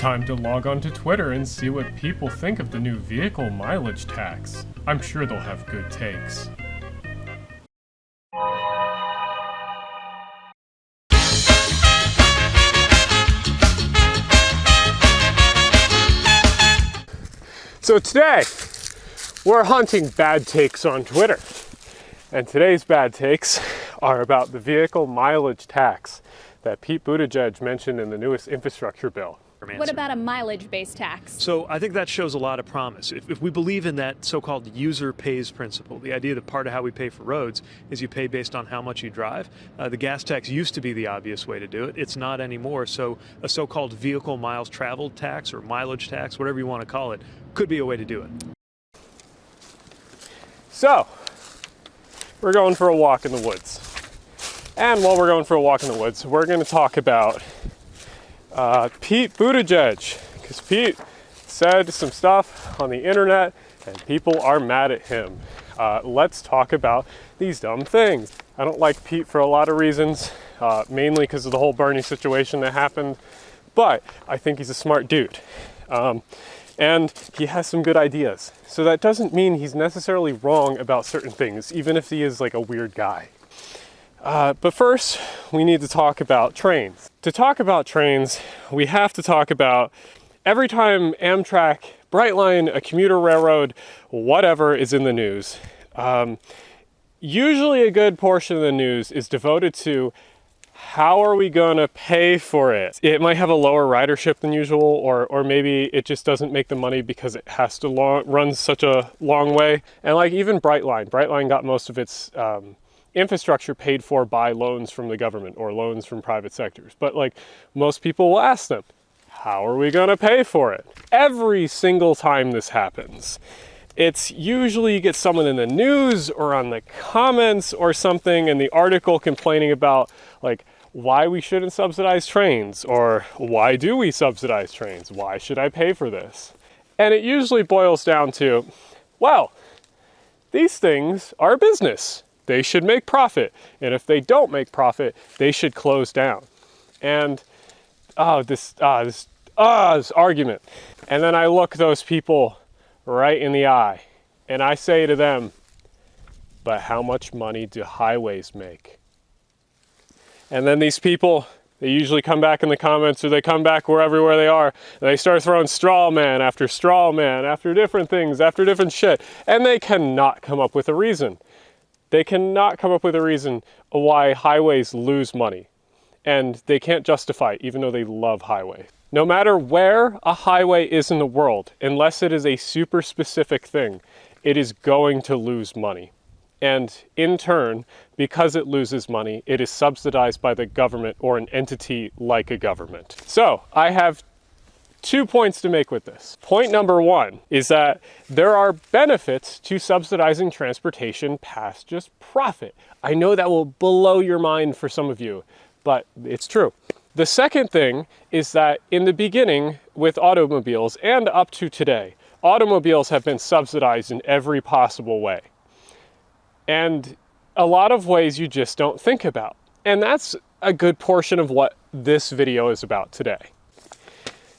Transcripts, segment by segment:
Time to log on to Twitter and see what people think of the new vehicle mileage tax. I'm sure they'll have good takes. So today, we're hunting bad takes on Twitter. And today's bad takes are about the vehicle mileage tax that Pete Buttigieg mentioned in the newest infrastructure bill. What about a mileage-based tax? So I think that shows a lot of promise. If we believe in that so-called user pays principle, the idea that part of how we pay for roads is you pay based on how much you drive, the gas tax used to be the obvious way to do it. It's not anymore. So a so-called vehicle miles traveled tax or mileage tax, whatever you want to call it, could be a way to do it. So, we're going for a walk in the woods. And while we're going for a walk in the woods, we're going to talk about Pete Buttigieg, because Pete said some stuff on the internet and people are mad at him. Let's talk about these dumb things. I don't like Pete for a lot of reasons, mainly because of the whole Bernie situation that happened, but I think he's a smart dude. And he has some good ideas. So that doesn't mean he's necessarily wrong about certain things, even if he is like a weird guy. But first, we need to talk about trains. To talk about trains, we have to talk about every time Amtrak, Brightline, a commuter railroad, whatever is in the news. Usually a good portion of the news is devoted to how are we going to pay for it? It might have a lower ridership than usual, or maybe it just doesn't make the money because it has to run such a long way. And like even Brightline got most of its infrastructure paid for by loans from the government or loans from private sectors. But like most people will ask them, how are we going to pay for it? Every single time this happens, it's usually you get someone in the news or on the comments or something in the article complaining about like why we shouldn't subsidize trains, or why do we subsidize trains? Why should I pay for this? And it usually boils down to, well, these things are a business. They should make profit. And if they don't make profit, they should close down. And this argument. And then I look those people right in the eye and I say to them, but how much money do highways make? And then these people, they usually come back in the comments, or they come back everywhere they are, and they start throwing straw man after different things, after different shit. And they cannot come up with a reason. They cannot come up with a reason why highways lose money. And they can't justify it, even though they love highways. No matter where a highway is in the world, unless it is a super specific thing, it is going to lose money. And in turn, because it loses money, it is subsidized by the government or an entity like a government. So I have 2 points to make with this. Point number one is that there are benefits to subsidizing transportation past just profit. I know that will blow your mind for some of you, but it's true. The second thing is that in the beginning with automobiles and up to today, automobiles have been subsidized in every possible way. And a lot of ways you just don't think about. And that's a good portion of what this video is about today.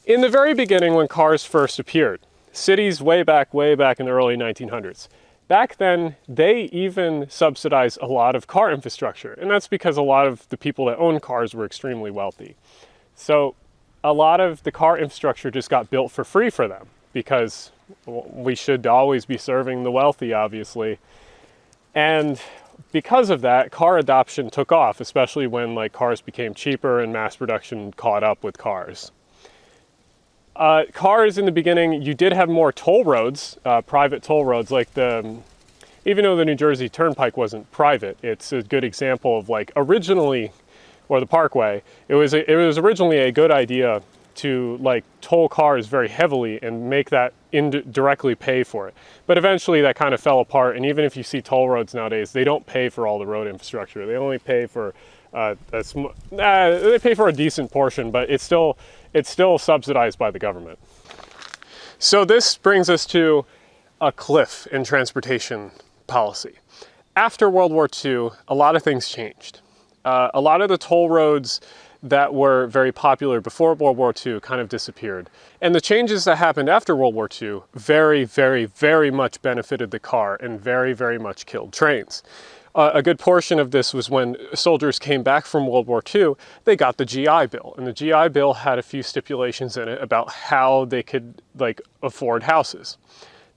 In the very beginning, when cars first appeared, cities way back in the early 1900s, back then, they even subsidized a lot of car infrastructure. And that's because a lot of the people that owned cars were extremely wealthy. So a lot of the car infrastructure just got built for free for them, because we should always be serving the wealthy, obviously. And because of that, car adoption took off, especially when like cars became cheaper and mass production caught up with cars. Cars in the beginning, you did have more toll roads, private toll roads, like even though the New Jersey Turnpike wasn't private, it's a good example of like originally, or the Parkway, it was originally a good idea to like toll cars very heavily and make that directly pay for it. But eventually that kind of fell apart, and even if you see toll roads nowadays, they don't pay for all the road infrastructure. They only pay for they pay for a decent portion, but it's still subsidized by the government. So this brings us to a cliff in transportation policy. After World War II, a lot of things changed. A lot of the toll roads, that were very popular before World War II kind of disappeared. And the changes that happened after World War II very, very, very much benefited the car and very, very much killed trains. A good portion of this was when soldiers came back from World War II, they got the GI Bill. And the GI Bill had a few stipulations in it about how they could afford houses.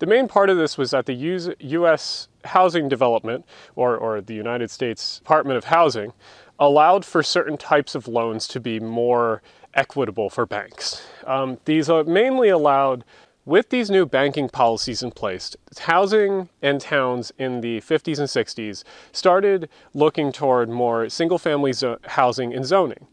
The main part of this was that the U.S. Housing Development, or the United States Department of Housing, allowed for certain types of loans to be more equitable for banks. These are mainly allowed, with these new banking policies in place, housing and towns in the 50s and 60s started looking toward more single-family housing and zoning.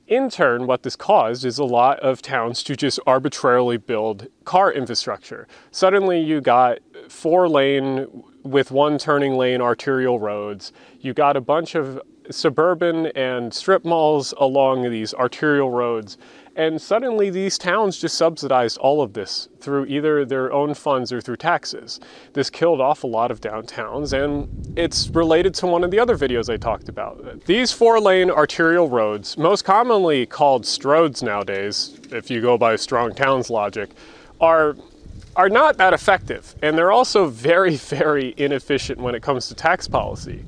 In turn, what this caused is a lot of towns to just arbitrarily build car infrastructure. Suddenly you got 4-lane with 1 turning lane arterial roads. You got a bunch of suburban and strip malls along these arterial roads. And suddenly these towns just subsidized all of this through either their own funds or through taxes. This killed off a lot of downtowns, and it's related to one of the other videos I talked about. These 4-lane arterial roads, most commonly called stroads nowadays, if you go by Strong Towns logic, are not that effective. And they're also very, very inefficient when it comes to tax policy.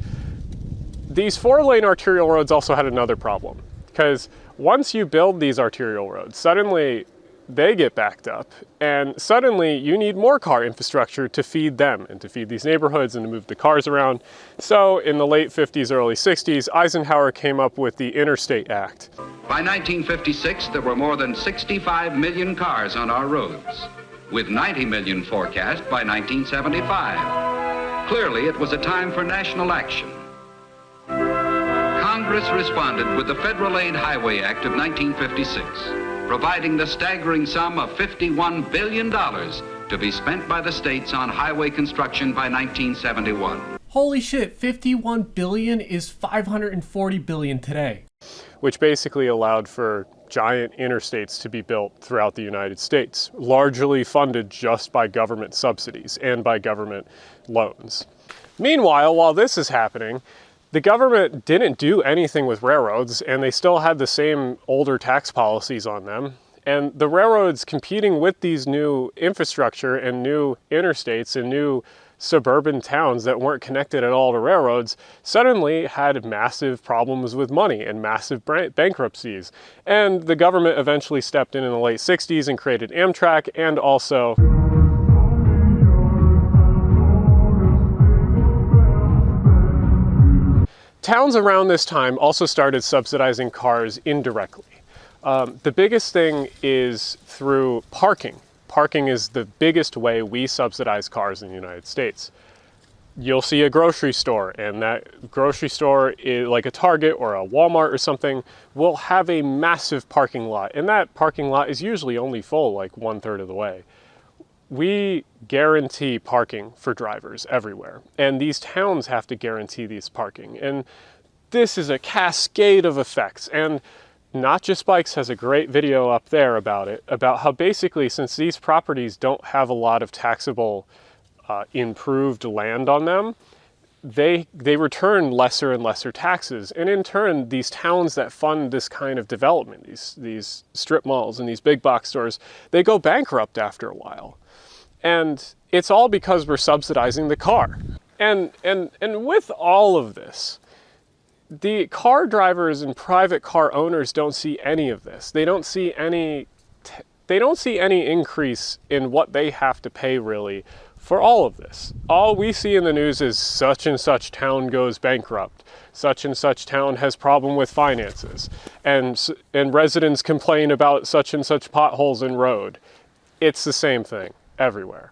These 4-lane arterial roads also had another problem, because once you build these arterial roads, suddenly they get backed up, and suddenly you need more car infrastructure to feed them and to feed these neighborhoods and to move the cars around. So in the late 50s, early 60s, Eisenhower came up with the Interstate Act. By 1956, there were more than 65 million cars on our roads, with 90 million forecast by 1975. Clearly, it was a time for national action. Congress responded with the Federal Aid Highway Act of 1956, providing the staggering sum of $51 billion to be spent by the states on highway construction by 1971. Holy shit, 51 billion is 540 billion today. Which basically allowed for giant interstates to be built throughout the United States, largely funded just by government subsidies and by government loans. Meanwhile, while this is happening, the government didn't do anything with railroads, and they still had the same older tax policies on them. And the railroads competing with these new infrastructure and new interstates and new suburban towns that weren't connected at all to railroads suddenly had massive problems with money and massive bankruptcies. And the government eventually stepped in the late 60s and created Amtrak, and also towns around this time also started subsidizing cars indirectly. The biggest thing is through parking. Parking is the biggest way we subsidize cars in the United States. You'll see a grocery store, and that grocery store, like a Target or a Walmart or something, will have a massive parking lot, and that parking lot is usually only full like 1/3 of the way. We guarantee parking for drivers everywhere, and these towns have to guarantee these parking. And this is a cascade of effects, and NotJustBikes has a great video up there about it, about how basically, since these properties don't have a lot of taxable improved land on them, they return lesser and lesser taxes. And in turn, these towns that fund this kind of development, these strip malls and these big box stores, they go bankrupt after a while. And it's all because we're subsidizing the car. And with all of this, the car drivers and private car owners don't see any of this. They don't see any increase in what they have to pay really for all of this. All we see in the news is such and such town goes bankrupt. Such and such town has problem with finances. And residents complain about such and such potholes in road. It's the same thing everywhere.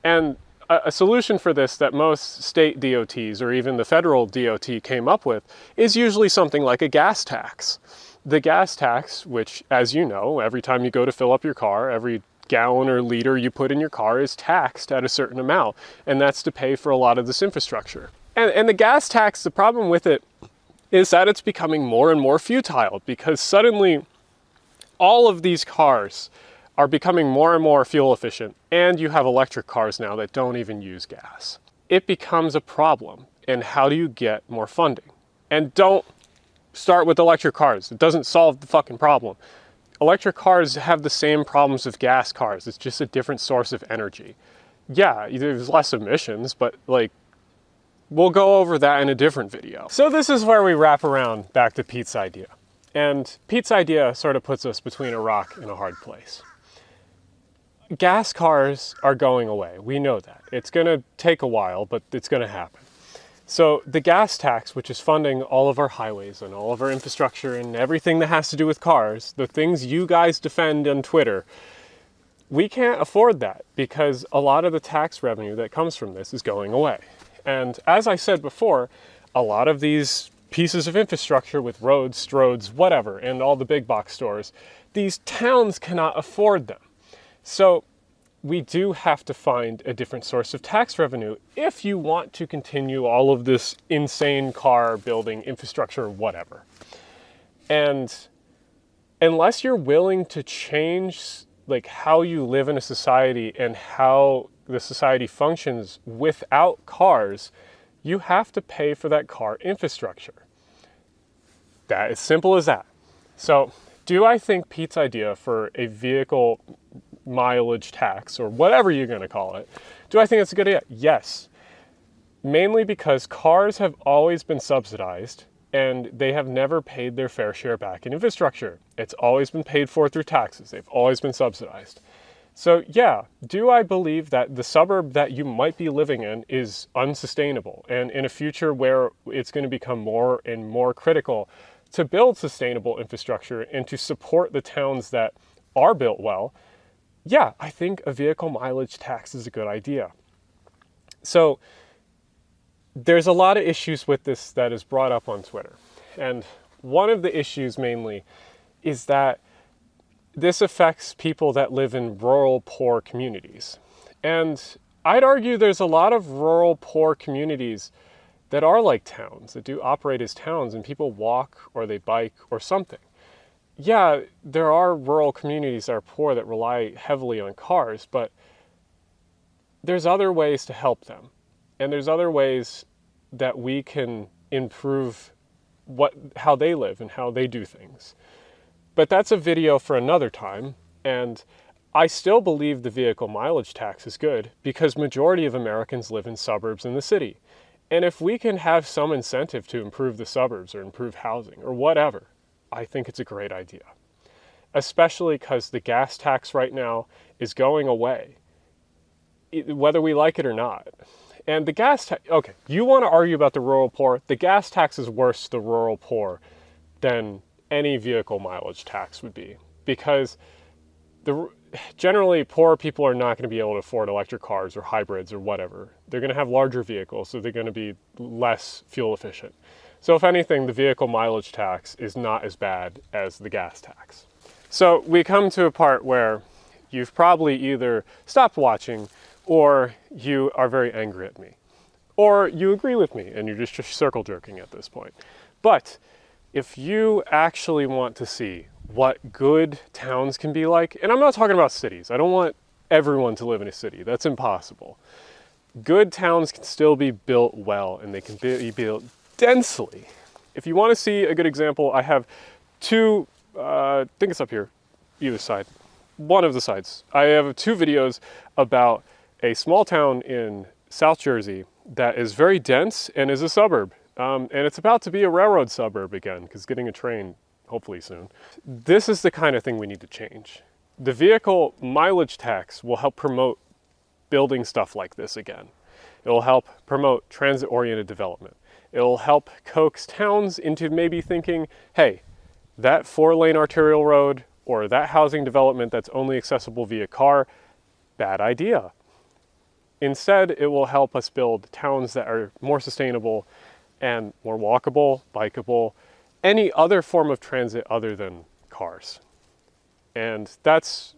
And a solution for this that most state DOTs or even the federal DOT came up with is usually something like a gas tax. The gas tax, which, as you know, every time you go to fill up your car, every gallon or liter you put in your car is taxed at a certain amount, and that's to pay for a lot of this infrastructure. And the gas tax, the problem with it is that it's becoming more and more futile, because suddenly all of these cars are becoming more and more fuel efficient, and you have electric cars now that don't even use gas. It becomes a problem, and how do you get more funding? And don't start with electric cars. It doesn't solve the fucking problem. Electric cars have the same problems with gas cars. It's just a different source of energy. Yeah, there's less emissions, but like, we'll go over that in a different video. So this is where we wrap around back to Pete's idea. And Pete's idea sort of puts us between a rock and a hard place. Gas cars are going away. We know that. It's gonna take a while, but it's gonna happen. So the gas tax, which is funding all of our highways and all of our infrastructure and everything that has to do with cars, the things you guys defend on Twitter, we can't afford that because a lot of the tax revenue that comes from this is going away. And as I said before, a lot of these pieces of infrastructure with roads, stroads, whatever, and all the big box stores, these towns cannot afford them. So we do have to find a different source of tax revenue if you want to continue all of this insane car building infrastructure, whatever. And unless you're willing to change like how you live in a society and how the society functions without cars, you have to pay for that car infrastructure. That is simple as that. So do I think Pete's idea for a vehicle mileage tax, or whatever you're going to call it, do I think it's a good idea? Yes. Mainly because cars have always been subsidized and they have never paid their fair share back in infrastructure. It's always been paid for through taxes. They've always been subsidized. So yeah, do I believe that the suburb that you might be living in is unsustainable, and in a future where it's going to become more and more critical to build sustainable infrastructure and to support the towns that are built well, yeah, I think a vehicle mileage tax is a good idea. So there's a lot of issues with this that is brought up on Twitter. And one of the issues mainly is that this affects people that live in rural, poor communities. And I'd argue there's a lot of rural, poor communities that are like towns, that do operate as towns, and people walk or they bike or something. Yeah, there are rural communities that are poor that rely heavily on cars, but there's other ways to help them. And there's other ways that we can improve how they live and how they do things. But that's a video for another time, and I still believe the vehicle mileage tax is good because majority of Americans live in suburbs in the city. And if we can have some incentive to improve the suburbs or improve housing or whatever, I think it's a great idea. Especially because the gas tax right now is going away, whether we like it or not. And the gas tax, okay, you want to argue about the rural poor, the gas tax is worse to the rural poor than any vehicle mileage tax would be. Because generally poor people are not going to be able to afford electric cars or hybrids or whatever. They're going to have larger vehicles, so they're going to be less fuel efficient. So if anything, the vehicle mileage tax is not as bad as the gas tax. So we come to a part where you've probably either stopped watching or you are very angry at me. Or you agree with me and you're just circle jerking at this point. But if you actually want to see what good towns can be like, and I'm not talking about cities. I don't want everyone to live in a city. That's impossible. Good towns can still be built well and they can be built densely. If you want to see a good example, I have two, I think it's up here, either side, one of the sides. I have two videos about a small town in South Jersey that is very dense and is a suburb. And it's about to be a railroad suburb again, because getting a train, hopefully soon. This is the kind of thing we need to change. The vehicle mileage tax will help promote building stuff like this again. It will help promote transit-oriented development. It will help coax towns into maybe thinking, hey, that 4-lane arterial road or that housing development that's only accessible via car, bad idea. Instead, it will help us build towns that are more sustainable and more walkable, bikeable, any other form of transit other than cars. And that's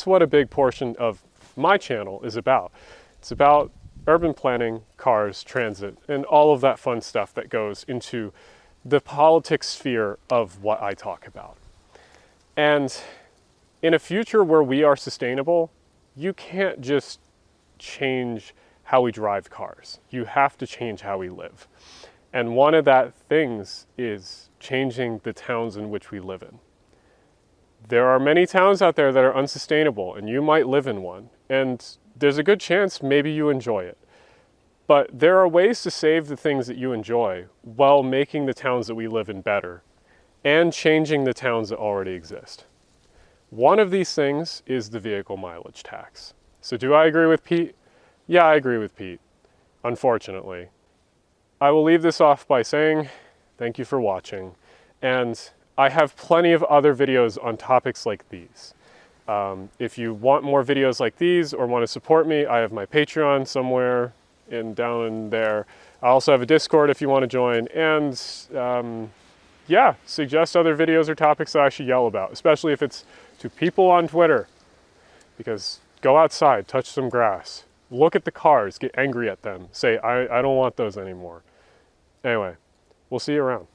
what a big portion of my channel is about. It's about urban planning, cars, transit, and all of that fun stuff that goes into the politics sphere of what I talk about. And in a future where we are sustainable, you can't just change how we drive cars. You have to change how we live. And one of that things is changing the towns in which we live in. There are many towns out there that are unsustainable, and you might live in one, and there's a good chance maybe you enjoy it. But there are ways to save the things that you enjoy while making the towns that we live in better and changing the towns that already exist. One of these things is the vehicle mileage tax. So do I agree with Pete? Yeah, I agree with Pete, unfortunately. I will leave this off by saying thank you for watching, and I have plenty of other videos on topics like these. If you want more videos like these or want to support me, I have my Patreon somewhere down in there. I also have a Discord if you want to join, and yeah, suggest other videos or topics that I should yell about, especially if it's to people on Twitter, because go outside, touch some grass, look at the cars, get angry at them, say, I don't want those anymore. Anyway, we'll see you around.